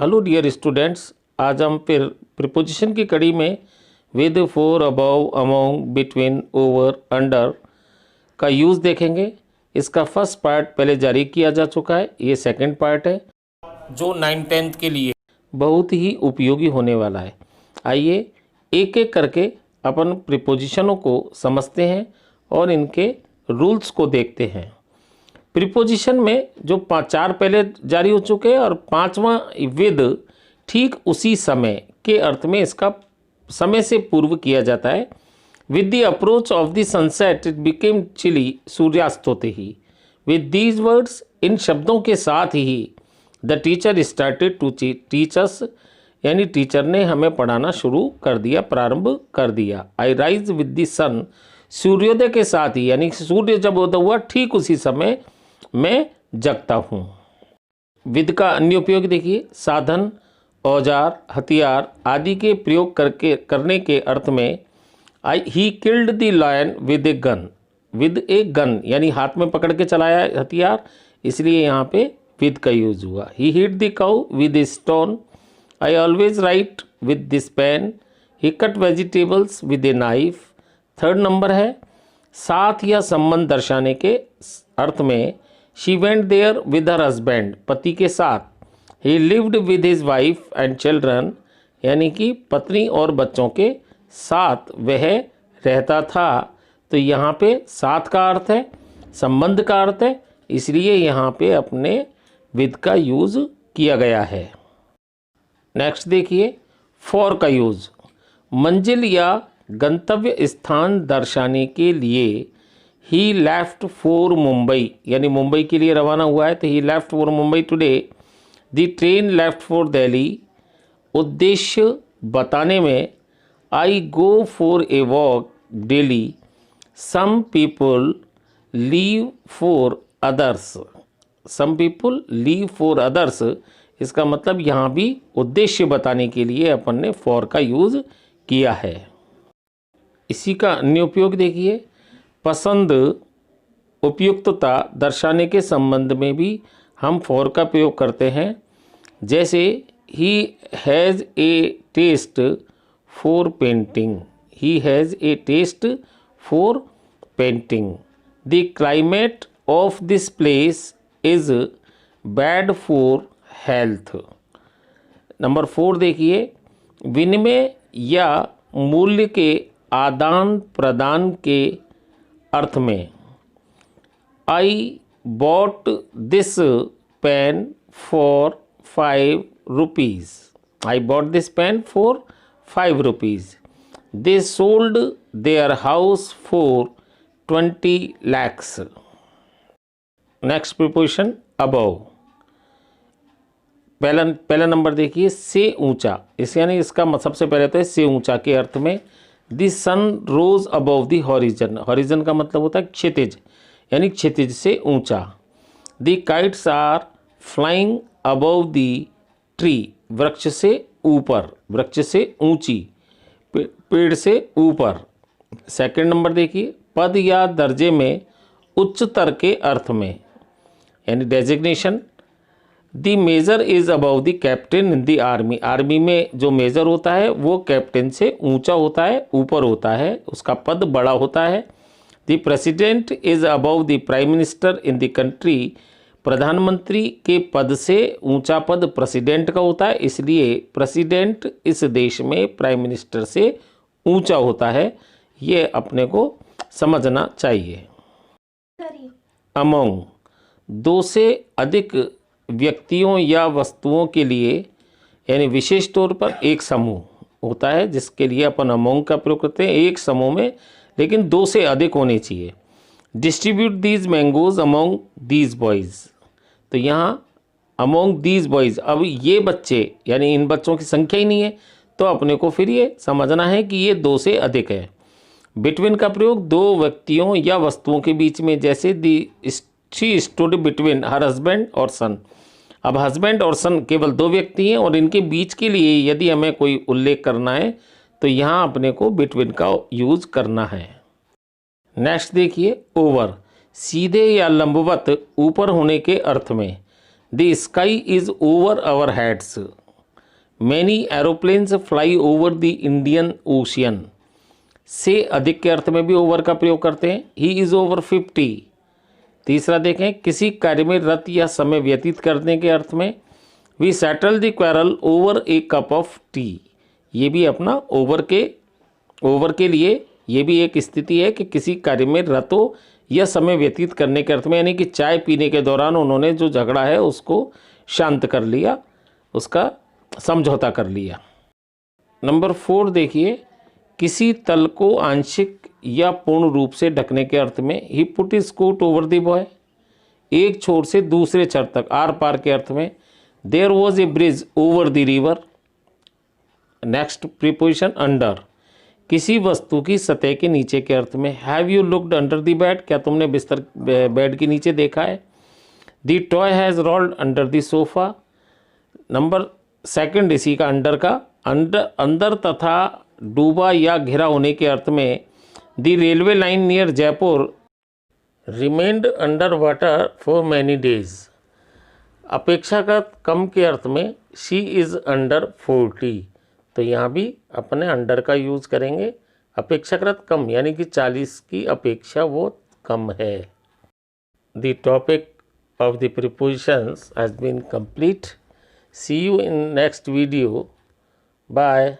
Hello dear students, आज हम फिर प्रीपोजिशन की कड़ी में with, for, above, among, between, over, under का यूज़ देखेंगे। इसका फर्स्ट पार्ट पहले जारी किया जा चुका है, ये सेकंड पार्ट है जो 9th-10th के लिए बहुत ही उपयोगी होने वाला है। आइए एक एक करके अपन प्रीपोजिशनों को समझते हैं और इनके रूल्स को देखते हैं। प्रीपोजिशन में जो चार पहले जारी हो चुके हैं और पांचवा विद ठीक उसी समय के अर्थ में इसका समय से पूर्व किया जाता है। With the approach of the sunset it became chilly, सूर्यास्त होते ही। विद दीज वर्ड्स, इन शब्दों के साथ ही the teacher started to teach us, यानी टीचर ने हमें पढ़ाना शुरू कर दिया, प्रारंभ कर दिया। आई राइज विद द सन, सूर्योदय के साथ ही, यानी सूर्य जब उदय हुआ ठीक उसी समय मैं जगता हूँ। विद का अन्य उपयोग देखिए, साधन, औजार, हथियार आदि के प्रयोग करने के अर्थ में ही killed the lion with a gun, with a gun यानी हाथ में पकड़ के चलाया हथियार, इसलिए यहाँ पे विद का यूज हुआ। He hit the cow with a stone, I always write with this pen, he cut vegetables with a knife. Third number है साथ या संबंध दर्शाने के अर्थ में she went there with her husband, पति के साथ। He lived with his wife and children, यानी कि पत्नी और बच्चों के साथ वह रहता था। तो यहाँ पे साथ का अर्थ है, संबंध का अर्थ है, इसलिए यहाँ पे अपने विद का यूज़ किया गया है। नेक्स्ट देखिए फॉर का यूज़, मंजिल या गंतव्य स्थान दर्शाने के लिए। ही लेफ्ट फॉर मुंबई, यानी मुंबई के लिए रवाना हुआ है, तो he left for Mumbai today. The train left for Delhi, उद्देश्य बताने में I go for a walk daily. Some people live for others, some people live for others, इसका मतलब यहाँ भी उद्देश्य बताने के लिए अपन ने फॉर का यूज़ किया है। इसी का अन्य उपयोग देखिए, पसंद, उपयुक्तता दर्शाने के संबंध में भी हम फॉर का प्रयोग करते हैं। जैसे he has a taste for painting, he has a taste for painting. The climate of this place is bad for health. Number 4 देखिए, विनिमय या मूल्य के आदान प्रदान के अर्थ में I bought this pen for 5 rupees, I bought this pen for 5 rupees. They sold their house for 20 lakhs। Next preposition above, पहला नंबर देखिए, से ऊंचा, इस यानी इसका सबसे पहले तो है से ऊंचा के अर्थ में। The sun rose above the horizon, horizon का मतलब होता है क्षितिज, यानी क्षितिज से ऊंचा। The kites are flying above the tree, वृक्ष से ऊपर, वृक्ष से ऊंची, पेड़ से ऊपर। सेकंड नंबर देखिए, पद या दर्जे में उच्चतर के अर्थ में, यानी designation. The major is above the captain in the army, army में जो मेजर होता है वो कैप्टन से ऊंचा होता है, ऊपर होता है, उसका पद बड़ा होता है। The president is above the prime minister in the country, प्रधानमंत्री के पद से ऊंचा पद प्रेसिडेंट का होता है, इसलिए प्रेसिडेंट इस देश में प्राइम मिनिस्टर से ऊंचा होता है, ये अपने को समझना चाहिए। अमोंग, दो से अधिक व्यक्तियों या वस्तुओं के लिए, यानी विशेष तौर पर एक समूह होता है जिसके लिए अपन अमोंग का प्रयोग करते हैं, एक समूह में लेकिन 2 से अधिक होने चाहिए। Distribute these mangoes among these boys, तो यहाँ अमोंग दीज बॉयज़, अब ये बच्चे यानी इन बच्चों की संख्या ही नहीं है, तो अपने को फिर ये समझना है कि ये 2 से अधिक है। बिटवीन का प्रयोग 2 व्यक्तियों या वस्तुओं के बीच में, जैसे she stood between her husband और सन। अब हस्बैंड और सन केवल 2 व्यक्ति हैं और इनके बीच के लिए यदि हमें कोई उल्लेख करना है तो यहाँ अपने को बिटवीन का यूज़ करना है। नेक्स्ट देखिए ओवर, सीधे या लंबवत ऊपर होने के अर्थ में। The sky is over our heads, many aeroplanes fly over the Indian Ocean से अधिक के अर्थ में भी ओवर का प्रयोग करते हैं। He is over 50। तीसरा देखें, किसी कार्य में रत या समय व्यतीत करने के अर्थ में we settle the quarrel over a cup of tea. ये भी अपना ओवर के लिए ये भी एक स्थिति है कि किसी कार्य में रत हो या समय व्यतीत करने के अर्थ में, यानी कि चाय पीने के दौरान उन्होंने जो झगड़ा है उसको शांत कर लिया, उसका समझौता कर लिया। नंबर 4 देखिए, किसी तल को आंशिक या पूर्ण रूप से ढकने के अर्थ में he put his coat over the boy. एक छोर से दूसरे छोर तक, आर पार के अर्थ में there was a bridge over the river. Next preposition under, किसी वस्तु की सतह के नीचे के अर्थ में have you looked under the bed, क्या तुमने बिस्तर बेड के नीचे देखा है। The toy has rolled under the sofa. Number 2 इसी का अंडर का, अंदर तथा डूबा या घिरा होने के अर्थ में the railway line near Jaipur remained under water for many days. अपेक्षाकृत कम के अर्थ में शी इज़ अंडर 40। तो यहाँ भी अपने अंडर का यूज़ करेंगे। अपेक्षाकृत कम यानी कि 40 की अपेक्षा वो कम है। The topic of the prepositions has been complete. See you in next video. Bye.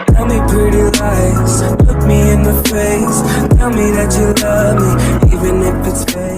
Tell me pretty lies, look me in the face, tell me that you love me, even if it's fake.